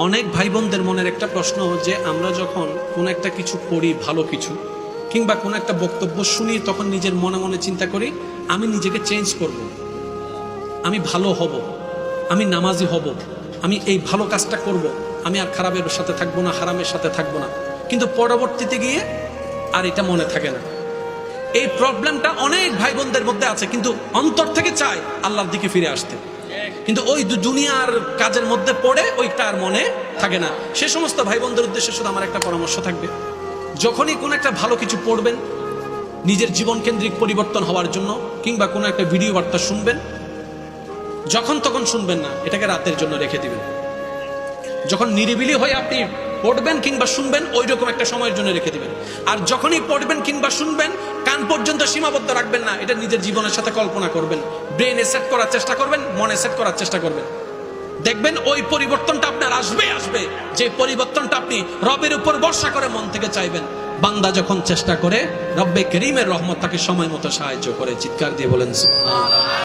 অনেক ভাই বোনদের মনের একটা প্রশ্ন যে আমরা যখন কোন একটা কিছু করি, ভালো কিছু কিংবা কোন একটা বক্তব্য শুনি, তখন নিজের মনে মনে চিন্তা করি আমি নিজেকে চেঞ্জ করব, আমি ভালো হব, আমি নামাজি হব, আমি এই ভালো কাজটা করব, আমি আর খারাপের সাথে থাকবো না, হারামের সাথে থাকবো না। কিন্তু পরবর্তীতে গিয়ে আর এটা মনে থাকে না। এই প্রবলেমটা অনেক ভাই বোনদের মধ্যে আছে, কিন্তু অন্তর থেকে চায় আল্লাহর দিকে ফিরে আসতে, কিন্তু ওই দুনিয়ার কাজের মধ্যে পড়ে ওইটা আর মনে থাকে না। সে সমস্ত ভাই বোনদের উদ্দেশ্যে শুধু আমার একটা পরামর্শ থাকবে, যখনই কোনো একটা ভালো কিছু পড়বেন নিজের জীবন কেন্দ্রিক পরিবর্তন হওয়ার জন্য, কিংবা কোনো একটা ভিডিও বার্তা শুনবেন, যখন তখন শুনবেন না, এটাকে রাতের জন্য রেখে দিবেন। যখন নিরিবিলি হয়ে আপনি পড়বেন কিংবা শুনবেন, ওই রকম একটা সময়ের জন্য রেখে দিবেন। আর যখনই পড়বেন কিংবা শুনবেন, কান পর্যন্ত সীমাবদ্ধ রাখবেন না, এটা নিজের জীবনের সাথে কল্পনা করবেন, ব্রেনে সেট করার চেষ্টা করবেন, মনে সেট করার চেষ্টা করবেন। দেখবেন ওই পরিবর্তনটা আপনার আসবে, যে পরিবর্তনটা আপনি রবের উপর ভরসা করে মন থেকে চাইবেন। বান্দা যখন চেষ্টা করে, রব্বে করিমের রহমত তাকে সময় মতো সাহায্য করে। চিৎকার দিয়ে বলেন সুবহানাল্লাহ।